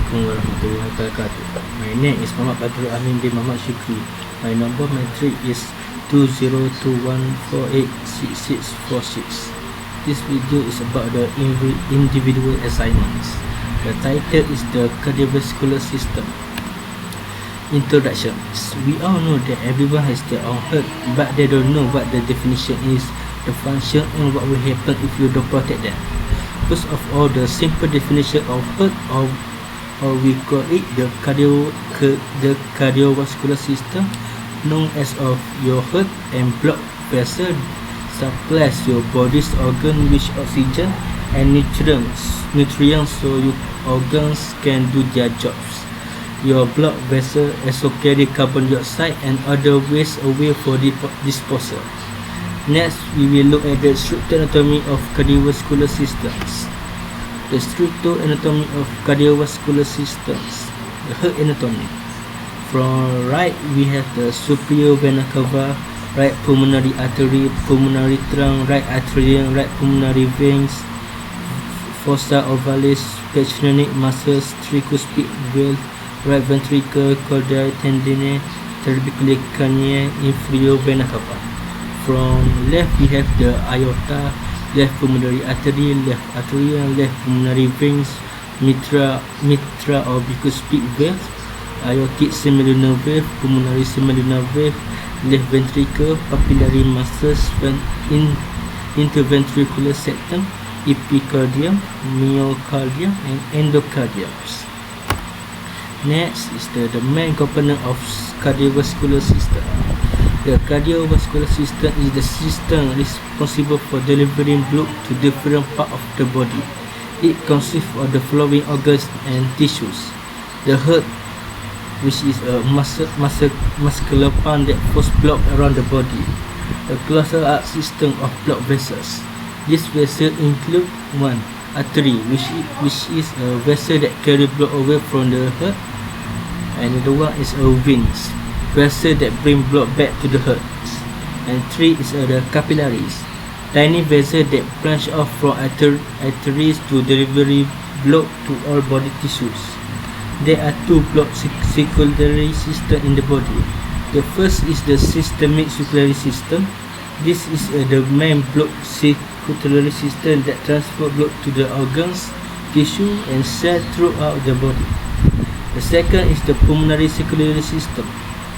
Assalamualaikum warahmatullahi wabarakatuh. My name is Muhammad Badrul Amin bin Muhammad Shukri. My number matric is 2021486646. This video is about the individual assignments. The title is the cardiovascular system. Introduction. We all know that everyone has their own heart, but they don't know what the definition is, the function, and what will happen if you don't protect them. First of all, the simple definition of heart, or we call it the cardiovascular system, known as of your heart and blood vessel supplies your body's organ with oxygen and nutrients so your organs can do their jobs. Your blood vessel also carry carbon dioxide and other waste away for disposal. Next, we will look at the structural anatomy of cardiovascular systems. The structural anatomy of cardiovascular systems. The heart anatomy. From right, we have the superior vena cava, right pulmonary artery, pulmonary trunk, right atrium, right pulmonary veins, fossa ovalis, pacematic muscles, tricuspid valve, right ventricle, chordae tendineae, trabecular carneae, inferior vena cava. From left, we have the aorta, left pulmonary artery, left atrium, left pulmonary veins, mitra or bicuspid valve, aortic semilunar valve, pulmonary semilunar valve, left ventricle, papillary muscles, interventricular septum, epicardium, myocardium, and endocardium. Next is the main component of cardiovascular system. The cardiovascular system is the system responsible for delivering blood to different parts of the body. It consists of the following organs and tissues: the heart, which is a muscular pump that forces blood around the body. A closed-up system of blood vessels. These vessels include 1. Artery, which is a vessel that carry blood away from the heart. Another one is a veins, vessel that bring blood back to the heart. And 3 is the capillaries, tiny vessel that branch off from arteries to deliver blood to all body tissues. There are 2 blood circulatory systems in the body. The first is the systemic circulatory system. This is the main blood circulatory system that transports blood to the organs, tissue, and cells throughout the body. The second is the pulmonary circulatory system.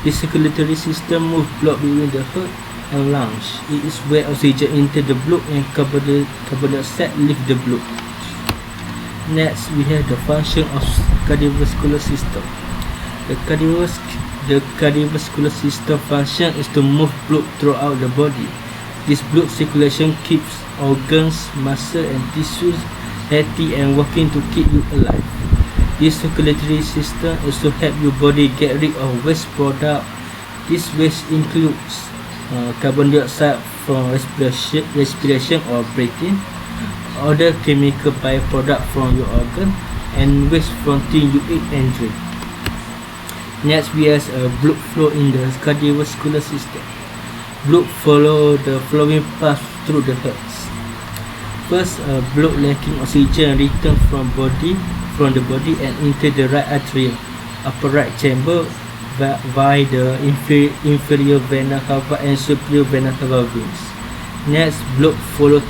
This circulatory system moves blood between the heart and lungs. It is where oxygen enters the blood and carbon dioxide leaves the blood. Next, we have the function of cardiovascular system. The cardiovascular system function is to move blood throughout the body. This blood circulation keeps organs, muscles, and tissues healthy and working to keep you alive. This circulatory system also helps your body get rid of waste product. This waste includes carbon dioxide from respiration or breathing, other chemical byproduct from your organ, and waste from things you eat and drink. Next, we have blood flow in the cardiovascular system. Blood follow the flowing path through the heart. First, blood lacking oxygen return from the body and into the right atrium, upper right chamber via the inferior vena cava and superior vena cava veins. Next, blood follow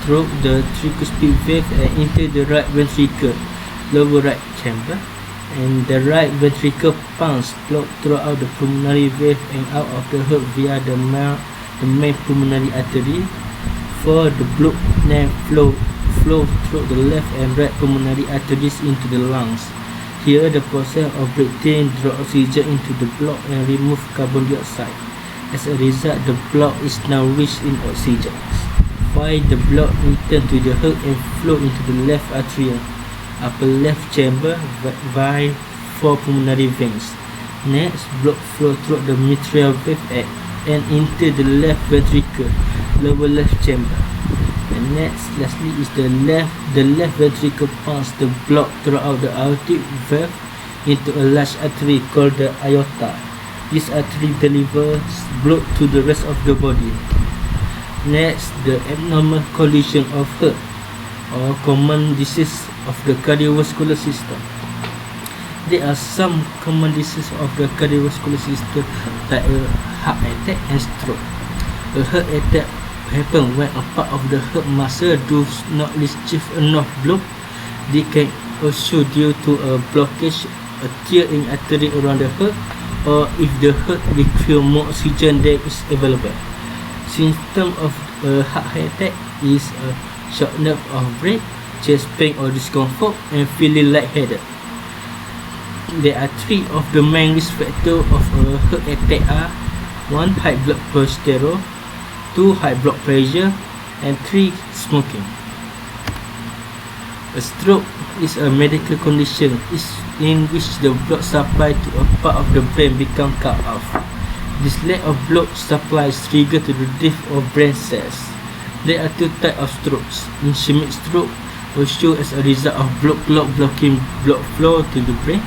through the tricuspid valve and into the right ventricle, lower right chamber, and the right ventricle pumps blood throughout the pulmonary valve and out of the heart via the main pulmonary artery. For the blood then flow through the left and right pulmonary arteries into the lungs. Here, the process of breathing draws oxygen into the blood and remove carbon dioxide. As a result, the blood is now rich in oxygen. While the blood returns to the heart and flow into the left atrium, upper left chamber via 4 pulmonary veins. Next, blood flow through the mitral valve and into the left ventricle, lower left chamber. And lastly is the left ventricle pumps the blood throughout the aortic valve into a large artery called the aorta. This artery delivers blood to the rest of the body. Next, the abnormal collision of heart or common disease of the cardiovascular system. There are some common diseases of the cardiovascular system like a heart attack and stroke. A heart attack happens when a part of the heart muscle does not receive enough blood. They can also due to a blockage, a tear in artery around the heart, or if the heart requires more oxygen than is available. Symptom of a heart attack is a shortness of breath, chest pain or discomfort, and feeling lightheaded. There are three of the main risk factors of a heart attack are 1. High blood cholesterol, 2. High blood pressure, and 3. Smoking. A stroke is a medical condition in which the blood supply to a part of the brain becomes cut off. This lack of blood supply is triggered to the death of brain cells. There are two types of strokes. Ischemic stroke occurs as a result of blood clot blocking blood flow to the brain,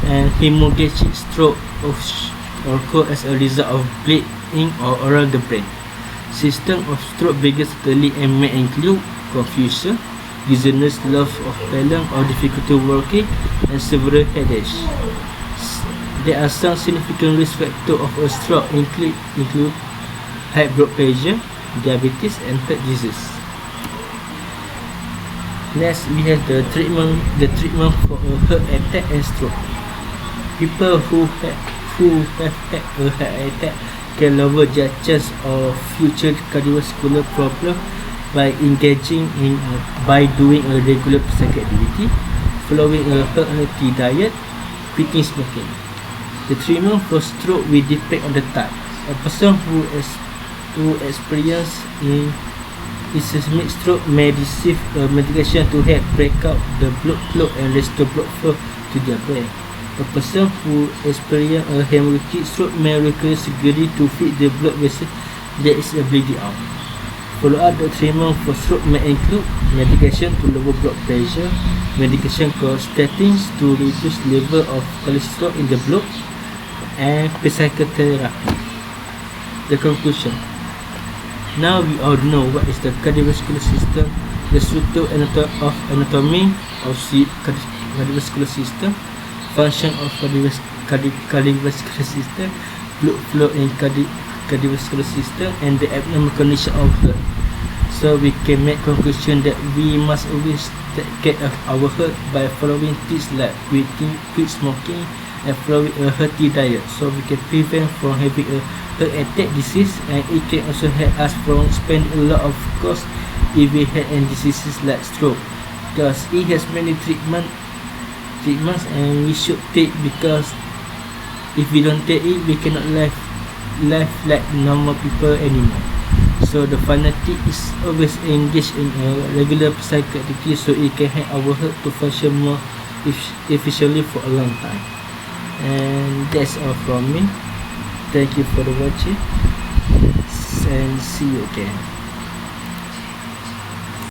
and hemorrhagic stroke occurs as a result of bleeding in or around the brain. Symptoms of stroke begin subtly and may include confusion, dizziness, loss of balance or difficulty walking, and severe headaches. There are some significant risk factors of a stroke include high blood pressure, diabetes, and heart disease. Next, we have the treatment for a heart attack and stroke. People who have had a heart attack can lower their chance of future cardiovascular problems by engaging in by doing a regular physical activity, following a healthy diet, quitting smoking. The treatment for stroke will depend on the type. A person who experiences ischemic stroke may receive a medication to help break up the blood flow and restore blood flow to their brain. A person who experiences a hemorrhagic stroke may require surgery to feed the blood vessel that is bleeding out. Follow-up treatment for stroke may include medication to lower blood pressure, medication called statins to reduce level of cholesterol in the blood, and psychotherapy. The conclusion. Now we all know what is the cardiovascular system, the structure of anatomy of the cardiovascular system, function of cardiovascular system, blood flow in cardiovascular system, and the abnormal condition of heart. So we can make conclusion that we must always take care of our heart by following tips like quit smoking and following a healthy diet, so we can prevent from having a heart attack disease, and it can also help us from spending a lot of cost if we have any diseases like stroke, because it has many treatments and we should take, because if we don't take it we cannot live like normal people anymore. So the fanatic is always engaged in a regular physical activity so it can help our heart to function more efficiently for a long time. And that's all from me. Thank you for the watching and see you again.